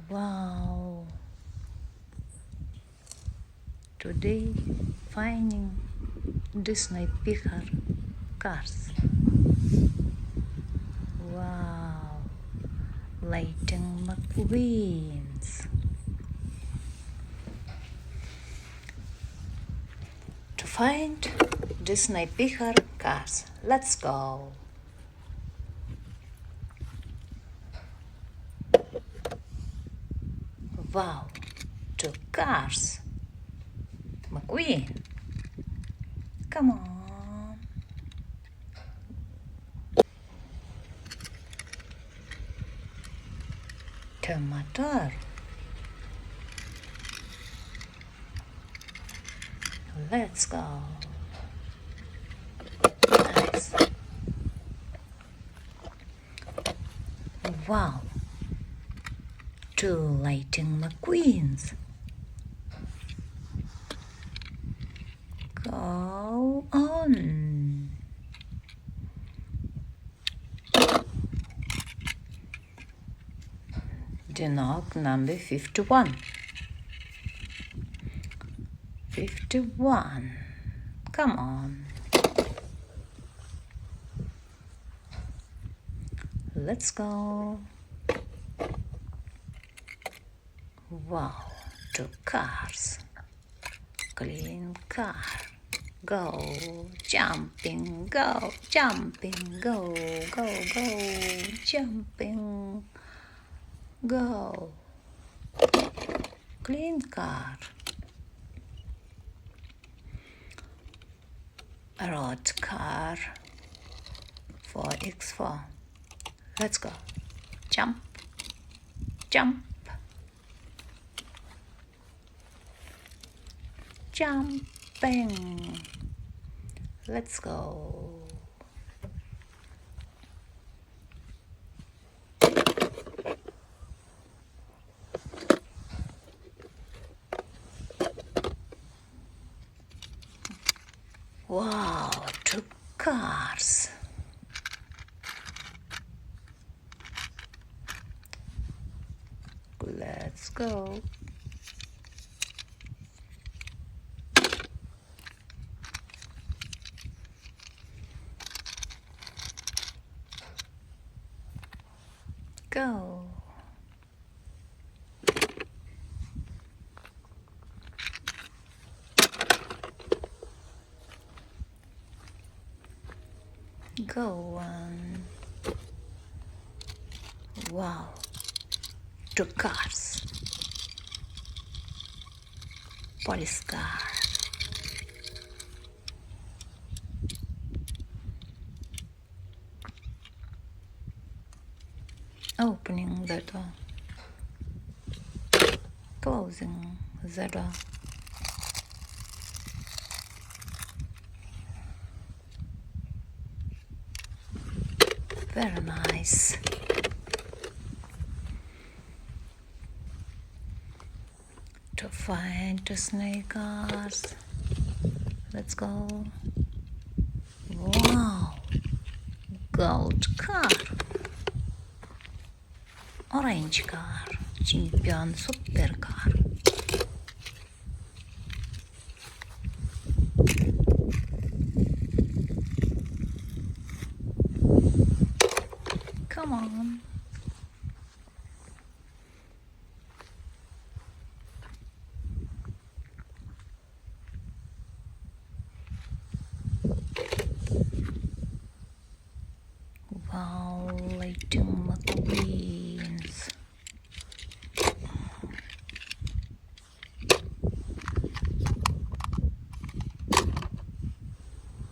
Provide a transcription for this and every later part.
Wow! Today, finding Disney Pixar cars. Wow! Lighting Mcqueens. To find Disney Pixar cars, let's go. Wow! Two cars. Mcqueen. Come on. To Mator. Let's go. Nice. Wow. Two lighting McQueens. Go on. The knock number 51. 51. Come on. Let's go. Wow, two cars. Clean car. Go, jumping, go, jumping, go, go, go, jumping, go. Clean car. A road car. 4x4. Let's go. Jump, jump, jumping. Let's go. Wow, two cars. Let's go. Go. Go on. Wow, two cars. Police car. Opening the door. Closing the door. Very nice. To find the snake cars. Let's go. Wow, gold car. Orange car. Champion supercar. Come on. Wow, lighting McQueens.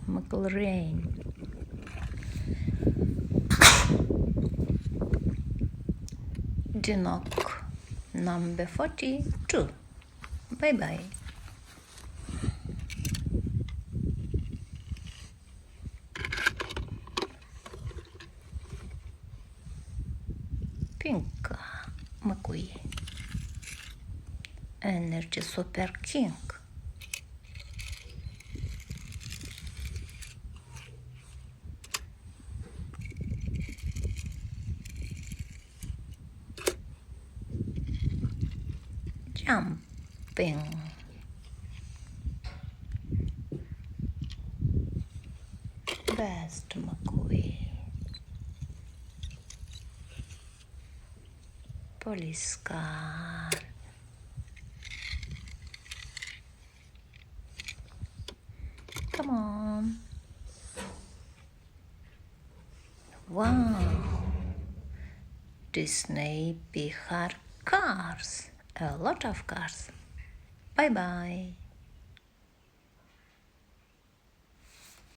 McLaren. The knock number 42. Bye bye. Pink McQueen. Energy Super King. jumping. Best Mcgueen. Police car. Come on. Wow. Disney Pixar cars. A lot of cars. Bye bye.